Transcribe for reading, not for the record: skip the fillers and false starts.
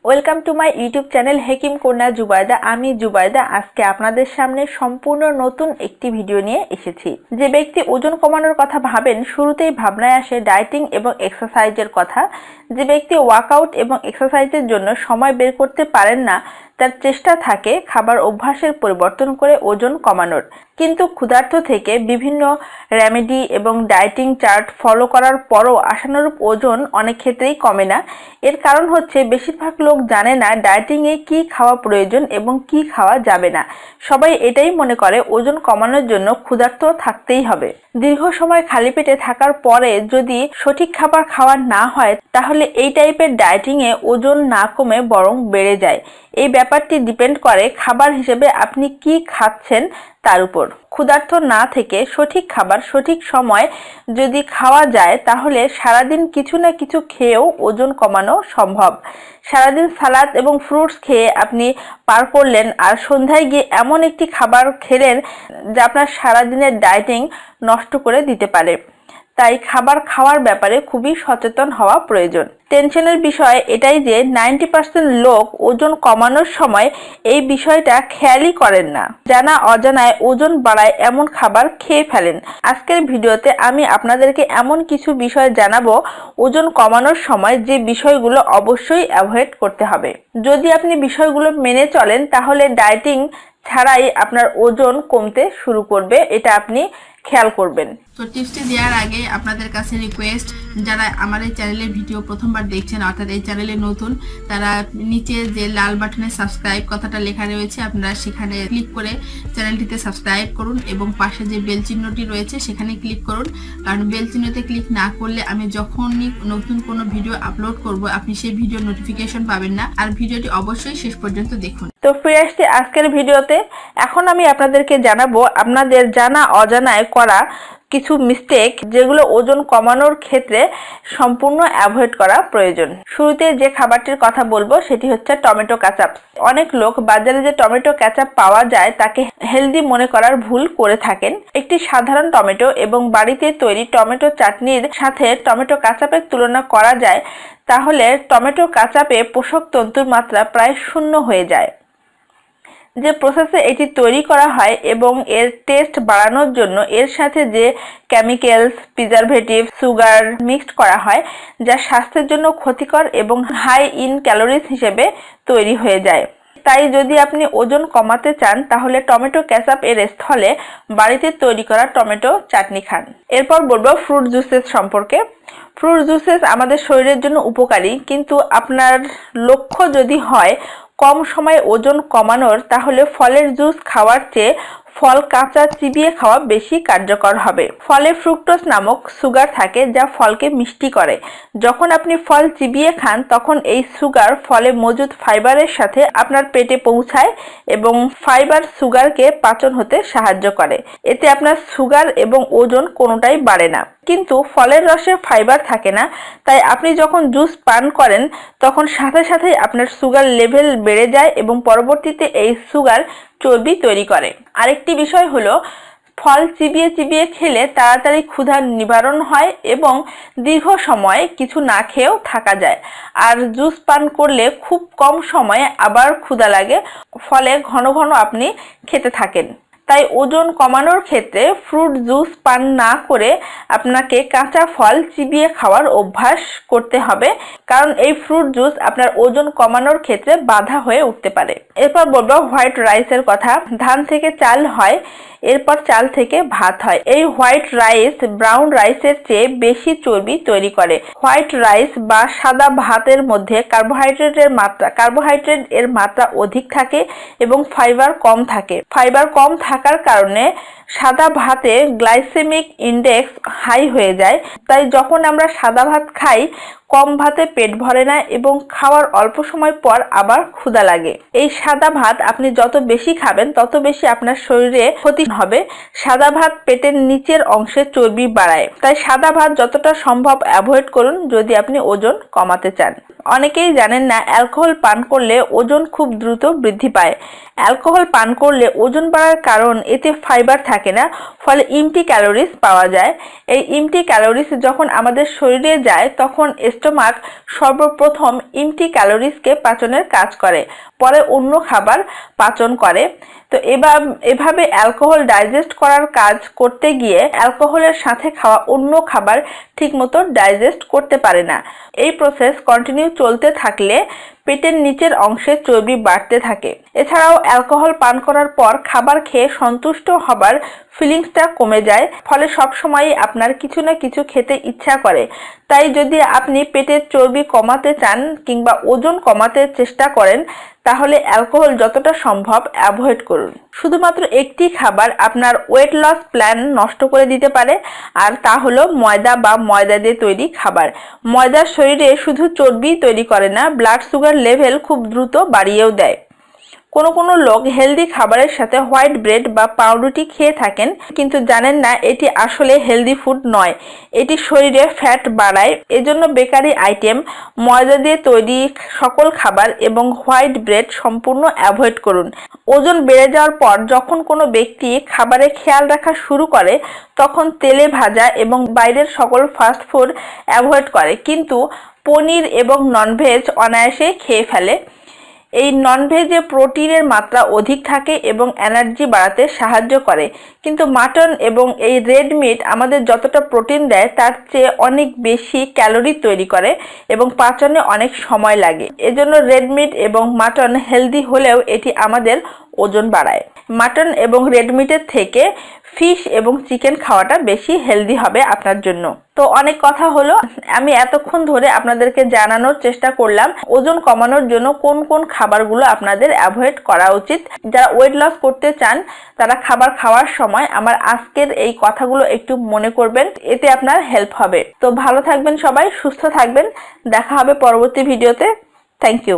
Welcome to my YouTube channel Hakim Kanya Zubaida. আমি জুবাইদা আজকে আপনাদের সামনে সম্পূর্ণ নতুন একটি ভিডিও নিয়ে এসেছি। যে ব্যক্তি ওজন কমানোর কথা ভাবেন, শুরুতেই ভাবনায় আসে ডায়েটিং এবং এক্সারসাইজের কথা। যে ব্যক্তি ওয়ার্কআউট এবং এক্সারসাইজের জন্য সময় বের করতে পারেন না, তার চেষ্টা থাকে খাবার অভ্যাসের পরিবর্তন করে ওজন কমানোর। কিন্তু ক্ষুধার্ত থেকে বিভিন্ন রেমেডি এবং ডায়েটিং চার্ট ফলো করার পরও আশানুরূপ ওজন অনেক ক্ষেত্রেই কমে না। এর কারণ হচ্ছে বেশিরভাগ লোক জানে না ডায়েটিংয়ে কী খাওয়া প্রয়োজন এবং কী খাওয়া যাবে না। সবাই এটাই মনে করে ওজন কমানোর জন্য ক্ষুধার্ত থাকতেই হবে। দীর্ঘ সময় খালি পেটে থাকার পরে যদি সঠিক খাবার খাওয়া না হয়, তাহলে এই টাইপের ডায়েটিংয়ে ওজন না কমে বরং বেড়ে যায়। এই ব্যাপারটি ডিপেন্ড করে খাবার হিসেবে আপনি কি খাচ্ছেন তার উপর। ক্ষুধার্ত না থেকে সঠিক খাবার সঠিক সময় যদি খাওয়া যায়, তাহলে সারাদিন কিছু না কিছু খেয়েও ওজন কমানো সম্ভব। সারাদিন সালাদ এবং ফ্রুটস খেয়ে আপনি পার করলেন, আর সন্ধ্যায় গিয়ে এমন একটি খাবার খেলেন যা আপনার সারাদিনের ডায়েটিং নষ্ট করে দিতে পারে। তাই খাবার খাওয়ার ব্যাপারে খুবই সচেতন হওয়া প্রয়োজন। টেনশনের বিষয় এটাই যে 90% লোক ওজন কমানোর সময় এই বিষয়টা খেয়ালই করেন না। জানা অজানায় ওজন বাড়ায় এমন খাবার খেয়ে ফেলেন। আজকের ভিডিওতে আমি আপনাদেরকে এমন কিছু বিষয় জানাবো ওজন কমানোর সময় যে বিষয়গুলো অবশ্যই অ্যাভয়েড করতে হবে। যদি আপনি বিষয়গুলো মেনে চলেন, তাহলে ডায়েটিং ছাড়াই আপনার ওজন কমতে শুরু করবে, এটা আপনি খেয়াল করবেন। তো টিপসটি দেওয়ার আগে আপনাদের কাছে রিকোয়েস্ট, যারা আমার এই চ্যানেলের ভিডিও প্রথমবার দেখছেন অর্থাৎ এই চ্যানেলে নতুন, তারা নিচে যে লাল বাটনে সাবস্ক্রাইব কথাটা লেখা রয়েছে আপনারা সেখানে ক্লিক করে চ্যানেলটিতে সাবস্ক্রাইব করুন এবং পাশে যে বেল চিহ্নটি রয়েছে সেখানে ক্লিক করুন। কারণ বেল চিহ্নতে ক্লিক না করলে আমি যখনই নতুন কোনো ভিডিও আপলোড করব আপনি সেই ভিডিও নোটিফিকেশন পাবেন না। আর ভিডিওটি অবশ্যই শেষ পর্যন্ত দেখুন। তো ফিরে আসছি আজকের ভিডিওতে। এখন আমি আপনাদেরকে জানাবো আপনাদের জানা অজানায় করা কিছু মিস্টেক, যেগুলো ওজন কমানোর ক্ষেত্রে সম্পূর্ণ অ্যাভয়েড করা প্রয়োজন। শুরুতে যে খাবারটির কথা বলবো সেটি হচ্ছে টমেটো কেচাপ। অনেক লোক বাজারে যে টমেটো কেচাপ পাওয়া যায় তাকে হেলদি মনে করার ভুল করে থাকেন। একটি সাধারণ টমেটো এবং বাড়িতে তৈরি টমেটো চাটনির সাথে টমেটো কেচাপের তুলনা করা যায়, তাহলে টমেটো কেচাপে পোষক তন্তুর মাত্রা প্রায় শূন্য হয়ে যায়। যে প্রসেসে এটি তৈরি করা হয় এবং এর টেস্ট বাড়ানোর জন্য এর সাথে যে কেমিক্যালস, প্রিজারভেটিভ, সুগার মিক্সড করা হয়, যা স্বাস্থ্যের জন্য ক্ষতিকর এবং হাই ইন ক্যালোরিজ হিসেবে তৈরি হয়ে যায়। তাই যদি আপনি ওজন কমাতে চান, তাহলে টমেটো কেচাপ এর স্থলে বাড়িতে তৈরি করা টমেটো চাটনি খান। এরপর বলবো ফ্রুট জুসেস সম্পর্কে। ফ্রুট জুসেস আমাদের শরীরের জন্য উপকারী, কিন্তু আপনার লক্ষ্য যদি হয় কম সময়ে ওজন কমানোর, তাহলে ফলের জুস খাওয়ার চেয়ে ফল কাঁচা চিবিয়ে খাওয়া বেশি কার্যকর হবে। ফলে ফ্রুক্টোজ নামক সুগার থাকে যা ফলকে মিষ্টি করে। যখন আপনি ফল চিবিয়ে খান, তখন এই সুগার ফলে মজুদ ফাইবারের সাথে আপনার পেটে পৌঁছায় এবং ফাইবার সুগারকে পাচন হতে সাহায্য করে। এতে আপনার সুগার এবং ওজন কোনোটাই বাড়ে না। কিন্তু ফলের রসে ফাইবার থাকে না, তাই আপনি যখন জুস পান করেন তখন সাথে সাথেই আপনার সুগার লেভেল বেড়ে যায় এবং পরবর্তীতে এই সুগার চর্বি তৈরি করে। আরেকটি বিষয় হলো, ফল চিবিয়ে চিবিয়ে খেলে তাড়াতাড়ি ক্ষুধা নিবারণ হয় এবং দীর্ঘ সময় কিছু না খেয়েও থাকা যায়। আর জুস পান করলে খুব কম সময়ে আবার ক্ষুধা লাগে, ফলে ঘন ঘন আপনি খেতে থাকেন। তাই ওজন কমানোর ক্ষেত্রে ফ্রুট জুস পান না করে আপনাকে কাঁচা ফল চিবিয়ে খাওয়ার অভ্যাস করতে হবে, কারণ এই ফ্রুট জুস আপনার ওজন কমানোর ক্ষেত্রে বাধা হয়ে উঠতে পারে। এরপর বলবো হোয়াইট রাইসের কথা। ধান থেকে চাল হয়, এরপর চাল থেকে ভাত হয়। এই হোয়াইট রাইস ব্রাউন রাইসের চেয়ে বেশি চর্বি তৈরি করে। হোয়াইট রাইস বা সাদা ভাতের মধ্যে কার্বোহাইড্রেট এর মাত্রা অধিক থাকে এবং ফাইবার কম থাকে। ফাইবার কম থাকার কারণে সাদা ভাতে গ্লাইসেমিক ইন্ডেক্স হাই হয়ে যায়। তাই যখন আমরা সাদা ভাত খাই, কম ভাতে পেট ভরে না এবং খাওয়ার অল্প সময় পর আবার ক্ষুধা লাগে। এই সাদা ভাত আপনি যত বেশি খাবেন তত বেশি আপনার শরীরে ক্ষতি হবে। সাদা ভাত পেটের নিচের অংশে চর্বি বাড়ায়। তাই সাদা ভাত যতটা সম্ভব অ্যাভয়েড করুন যদি আপনি ওজন কমাতে চান। অনেকেই জানেন না অ্যালকোহল পান করলে ওজন খুব দ্রুত বৃদ্ধি পায়। অ্যালকোহল পান করলে ওজন বাড়ার কারণ এতে ফাইবার থাকে না, ফলে এমটি ক্যালোরিজ পাওয়া যায়। এই এমটি ক্যালোরিজ যখন আমাদের শরীরে যায় তখন স্টোমাক সর্বপ্রথম এম্পটি ক্যালোরিজকে পাচনের কাজ করে, পরে অন্য খাবার পাচন করে। তো এভাবে অ্যালকোহল ডাইজেস্ট করার কাজ করতে গিয়ে অ্যালকোহলের সাথে খাওয়া অন্য খাবার ঠিকমতো ডাইজেস্ট করতে পারে না। এই প্রসেস কন্টিনিউ চলতে থাকলে পেটের নিচের অংশে চর্বি বাড়তে থাকে। এছাড়াও অ্যালকোহল পান করার পর খাবার খেয়ে সন্তুষ্ট হবার ফিলিংসটা কমে যায়, ফলে সবসময়ই আপনার কিছু না কিছু খেতে ইচ্ছা করে। তাই যদি আপনি পেটের চর্বি কমাতে চান কিংবা ওজন কমাতে চেষ্টা করেন, তাহলে অ্যালকোহল যতটা সম্ভব অ্যাভয়েড করুন। শুধুমাত্র একটি খাবার আপনার ওয়েট লস প্ল্যান নষ্ট করে দিতে পারে, আর তা হলো ময়দা বা ময়দা দিয়ে তৈরি খাবার। ময়দা শরীরে শুধু চর্বি তৈরি করে না, ব্লাড সুগার লেভেল খুব দ্রুত বাড়িয়েও দেয়। কোনো লোক হেলদি খাবারের সাথে হোয়াইট ব্রেড বা পাউরুটি খেয়ে থাকেন, কিন্তু জানেন না এটি আসলে হেলদি ফুড নয়, এটি শরীরে ফ্যাট বাড়ায়। এজন্য বেকারি আইটেম, ময়দা দিয়ে তৈরি সকল খাবার এবং হোয়াইট ব্রেড সম্পূর্ণ অ্যাভয়েড করুন। ওজন বেড়ে যাওয়ার পর যখন কোনো ব্যক্তি খাবারে খেয়াল রাখা শুরু করে, তখন তেলে ভাজা এবং বাইরের সকল ফাস্ট ফুড অ্যাভয়েড করে, কিন্তু পনির এবং ননভেজ অনায়াসে খেয়ে ফেলে। এই ননভেজে প্রোটিনের মাত্রা অধিক থাকে এবং এনার্জি বাড়াতে সাহায্য করে, কিন্তু মাটন এবং এই রেড মিট আমাদের যতটা প্রোটিন দেয় তার চেয়ে অনেক বেশি ক্যালোরি তৈরি করে এবং পাচনে অনেক সময় লাগে। এজন্য রেড মিট এবং মাটন হেলদি হলেও এটি আমাদের ওজন বাড়ায়। মাটন এবং রেড মিটের থেকে ফিশ এবং চিকেন খাওয়াটা বেশি হেলদি হবে আপনার জন্য। তো অনেক কথা হলো, আমি এতক্ষণ ধরে আপনাদেরকে জানানোর চেষ্টা করলাম ওজন কমানোর জন্য কোন কোন খাবারগুলো আপনাদের অ্যাভয়েড করা উচিত। যারা ওয়েট লস করতে চান তারা খাবার খাওয়ার সময় আমার আজকের এই কথাগুলো একটু মনে করবেন, এতে আপনার হেল্প হবে। তো ভালো থাকবেন সবাই, সুস্থ থাকবেন, দেখা হবে পরবর্তী ভিডিওতে। Thank you.